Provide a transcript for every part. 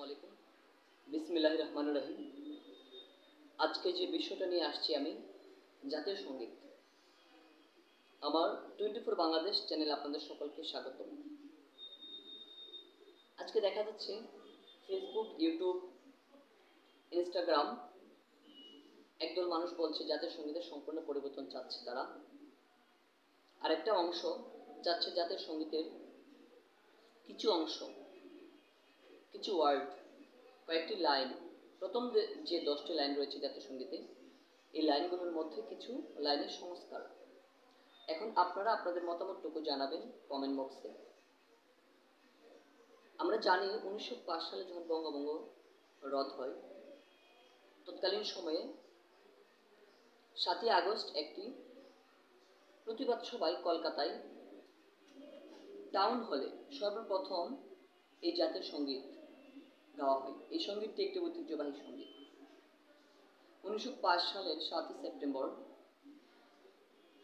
আলাইকুম। বিসমিল্লাহির রহমানির রহিম। আজকে যে বিষয়টা নিয়ে আসছি আমি, জাতীয় সঙ্গীত। আমার 24 বাংলাদেশ চ্যানেলে আপনাদের সকলকে স্বাগত। আজকে দেখা যাচ্ছে ফেসবুক, ইউটিউব, ইনস্টাগ্রাম একদল মানুষ বলছে জাতীয় সঙ্গীতের সম্পূর্ণ পরিবর্তন চাচ্ছে তারা। আরেকটা অংশ চাচ্ছে জাতীয় সঙ্গীতের কিছু অংশ, কিছু ওয়ার্ড, কয়েকটি লাইন, প্রথম যে 10টি লাইন রয়েছে জাতীয় সঙ্গীতে, এই লাইনগুলোর মধ্যে কিছু লাইনের সংস্কার। এখন আপনারা আপনাদের মতামতটুকু জানাবেন কমেন্ট বক্সে। আমরা জানি 1905 সালে যখন বঙ্গভঙ্গ রদ হয়, তৎকালীন সময়ে 7ই আগস্ট একটি প্রতিবাদ সভায় কলকাতায় টাউন হলে সর্বপ্রথম এই জাতীয় সঙ্গীত গাওয়া হয়। এই সঙ্গীতটি একটি ঐতিহ্যবাহী সঙ্গীত। 1905 সালের 7ই সেপ্টেম্বর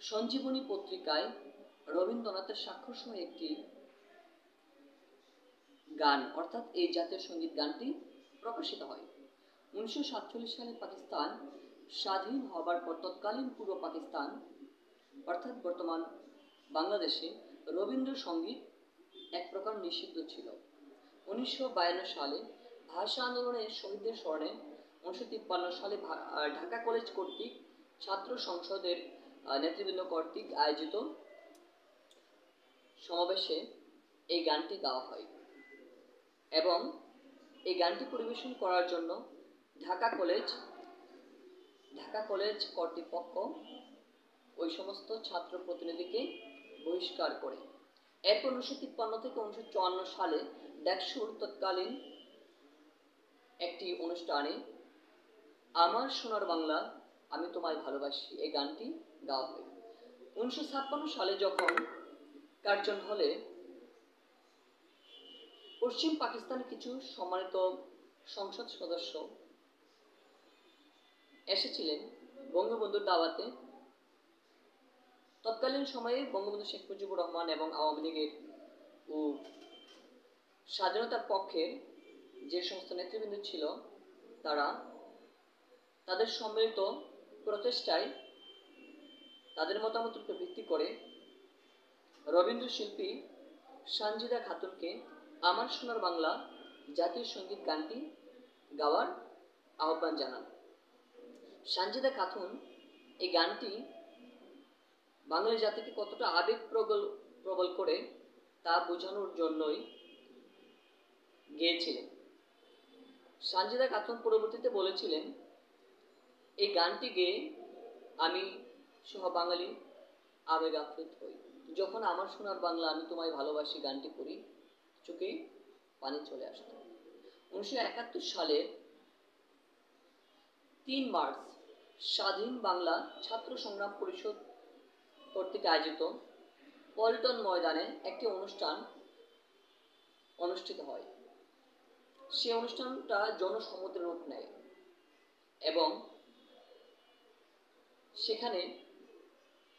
সঞ্জীবনী পত্রিকায় রবীন্দ্রনাথের স্বাক্ষর সহ একটি গান, অর্থাৎ এই জাতীয় সঙ্গীত গানটি প্রকাশিত হয়। 1947 সালে পাকিস্তান স্বাধীন হবার পর তৎকালীন পূর্ব পাকিস্তান, অর্থাৎ বর্তমান বাংলাদেশে রবীন্দ্রসঙ্গীত এক প্রকার নিষিদ্ধ ছিল। 1952 সালে ভাষা আন্দোলনের শহীদদের স্মরণে 1953 সালে ঢাকা কলেজ কর্তৃক ছাত্র সংসদের নেতৃবৃন্দ কর্তৃক আয়োজিত সমাবেশে এই গানটি গাওয়া হয় এবং এই গানটি পরিবেশন করার জন্য ঢাকা কলেজ কর্তৃপক্ষ ওই সমস্ত ছাত্র প্রতিনিধিকে বহিষ্কার করে। এরপর 1953 থেকে 1954 সালে ডাকসুর তৎকালীন একটি অনুষ্ঠানে আমার সোনার বাংলা আমি তোমায় ভালোবাসি এই গানটি গাওয়া হয়। 1956 সালে যখন কার্জন হলে পশ্চিম পাকিস্তানের কিছু সম্মানিত সংসদ সদস্য এসেছিলেন বঙ্গবন্ধুর দাওয়াতে, তৎকালীন সময়ে বঙ্গবন্ধু শেখ মুজিবুর রহমান এবং আওয়ামী লীগের ও স্বাধীনতার পক্ষের যে সমস্ত নেতৃবৃন্দ ছিল, তারা তাদের সম্মিলিত প্রচেষ্টায় তাদের মতামতের উপর ভিত্তি করে রবীন্দ্র শিল্পী সানজিদা খাতুনকে আমার সোনার বাংলা জাতীয় সঙ্গীত গানটি গাওয়ার আহ্বান জানান। সানজিদা খাতুন এই গানটি বাঙালি জাতিকে কতটা আবেগ প্রবল করে তা বোঝানোর জন্যই গেয়েছিলেন। সানজিদা খাতুন পরবর্তীতে বলেছিলেন, এই গানটি গেয়ে আমি সহ বাঙালি আবেগ আপ্লুত হই। যখন আমার সোনার বাংলা আমি তোমায় ভালোবাসি গানটি করি, চোখে পানি চলে আসত। 1971 সালের 3 মার্চ স্বাধীন বাংলা ছাত্র সংগ্রাম পরিষদ কর্তৃক আয়োজিত পল্টন ময়দানে একটি অনুষ্ঠান অনুষ্ঠিত হয়। সে অনুষ্ঠানটা জনসমুদ্রের রূপ নেয় এবং সেখানে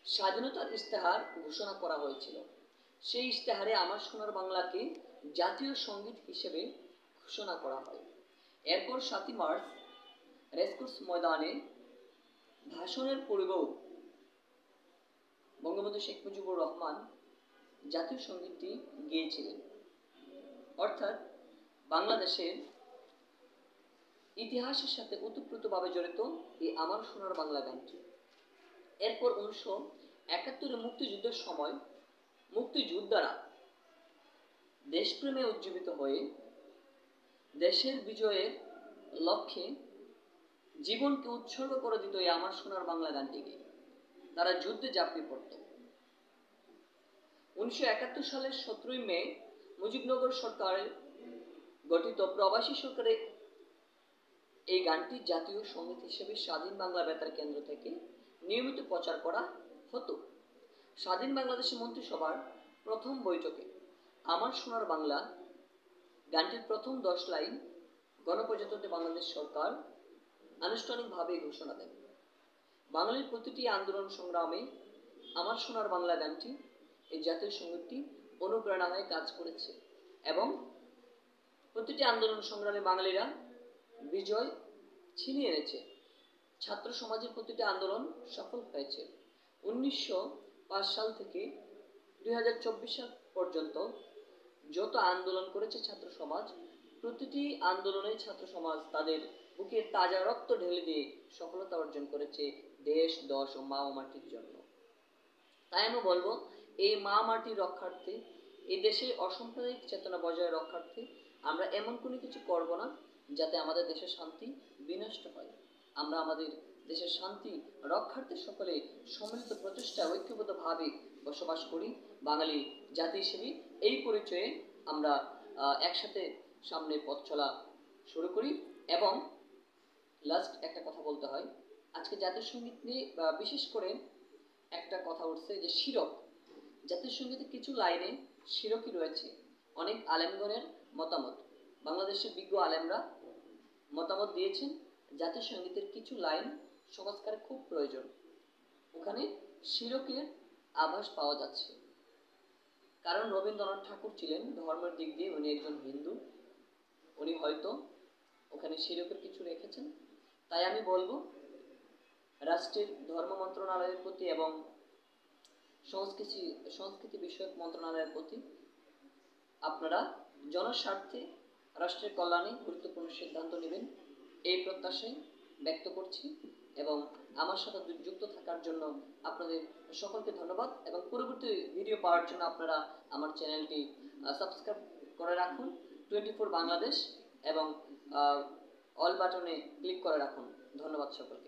স্বাধীনতার ইশতেহার ঘোষণা করা হয়েছিল। সেই ইশতেহারে আমার সোনার বাংলাকে জাতীয় সঙ্গীত হিসেবে ঘোষণা করা হয়। এরপর 7ই মার্চ রেসকোর্স ময়দানে ভাষণের পূর্বেও বঙ্গবন্ধু শেখ মুজিবুর রহমান জাতীয় সঙ্গীতটি গেয়েছিলেন। অর্থাৎ বাংলাদেশের ইতিহাসের সাথে ওতপ্রোতভাবে জড়িত এই আমার সোনার বাংলা গানটি। এরপর 1971 মুক্তিযুদ্ধের সময় মুক্তিযোদ্ধারা দেশপ্রেমে উজ্জীবিত হয়ে দেশের বিজয়ের লক্ষ্যে জীবনকে উৎসর্গ করে দিত এই আমার সোনার বাংলা গানটিকে। তারা যুদ্ধে ঝাঁপিয়ে পড়ত। 1971 সালের 17ই মে মুজিবনগর সরকারের গঠিত প্রবাসী সরকারে এই গানটি জাতীয় সঙ্গীত হিসেবে স্বাধীন বাংলা বেতার কেন্দ্র থেকে নিয়মিত প্রচার করা হতো। স্বাধীন বাংলাদেশের মন্ত্রিসভার প্রথম বৈঠকে আমার সোনার বাংলা গানটির প্রথম 10 লাইন গণপ্রজাতন্ত্রী বাংলাদেশ সরকার আনুষ্ঠানিকভাবে ঘোষণা দেন। বাঙালির প্রতিটি আন্দোলন সংগ্রামে আমার সোনার বাংলা গানটি, এই জাতীয় সঙ্গীতটি অনুপ্রেরণা হয়ে কাজ করেছে এবং প্রতিটি আন্দোলন সংগ্রামে বাঙালিরা বিজয় ছিনিয়ে এনেছে। ছাত্র সমাজের প্রতিটি আন্দোলন সফল হয়েছে। 1905 সাল থেকে 2024 সাল পর্যন্ত যত আন্দোলন করেছে ছাত্র সমাজ, প্রতিটি আন্দোলনে ছাত্র সমাজ তাদের বুকের তাজা রক্ত ঢেলে দিয়ে সফলতা অর্জন করেছে দেশ, দশ ও মা ও মাটির জন্য। তাই আমি বলবো, এই মা মাটি রক্ষার্থে, এই দেশে অসাম্প্রদায়িক চেতনা বজায় রক্ষার্থে আমরা এমন কোনো কিছু করব না যাতে আমাদের দেশের শান্তি বিনষ্ট হয়। আমরা আমাদের দেশের শান্তি রক্ষার্থে সকলে সম্মিলিত প্রচেষ্টা ঐক্যবদ্ধভাবে বসবাস করি। বাঙালি জাতি হিসেবে এই পরিচয়ে আমরা একসাথে সামনে পথ চলা শুরু করি। এবং লাস্ট একটা কথা বলতে হয়, আজকে জাতীয় সঙ্গীত নিয়ে বিশেষ করে একটা কথা উঠছে যে শিরক। জাতীয় সঙ্গীতের কিছু লাইনে শিরকই রয়েছে। অনেক আলেমগণের মতামত, বাংলাদেশের বিজ্ঞ আলেমরা মতামত দিয়েছেন জাতীয় সঙ্গীতের কিছু লাইন সংস্কারের খুব প্রয়োজন। ওখানে শিরকের আভাস পাওয়া যাচ্ছে। কারণ রবীন্দ্রনাথ ঠাকুর ছিলেন ধর্মের দিক দিয়ে উনি একজন হিন্দু, উনি হয়তো ওখানে শিরকের কিছু রেখেছেন। তাই আমি বলবো রাষ্ট্রের ধর্ম মন্ত্রণালয়ের প্রতি এবং সংস্কৃতি বিষয়ক মন্ত্রণালয়ের প্রতি আপনারা জনস্বার্থে রাষ্ট্রের কল্যাণে গুরুত্বপূর্ণ সিদ্ধান্ত নেবেন, এই প্রত্যাশাই ব্যক্ত করছি। এবং আমার সাথে যুক্ত থাকার জন্য আপনাদের সকলকে ধন্যবাদ। এবং পরবর্তী ভিডিও পাওয়ার জন্য আপনারা আমার চ্যানেলটি সাবস্ক্রাইব করে রাখুন 24 বাংলাদেশ এবং অল বাটনে ক্লিক করে রাখুন। ধন্যবাদ সকলকে।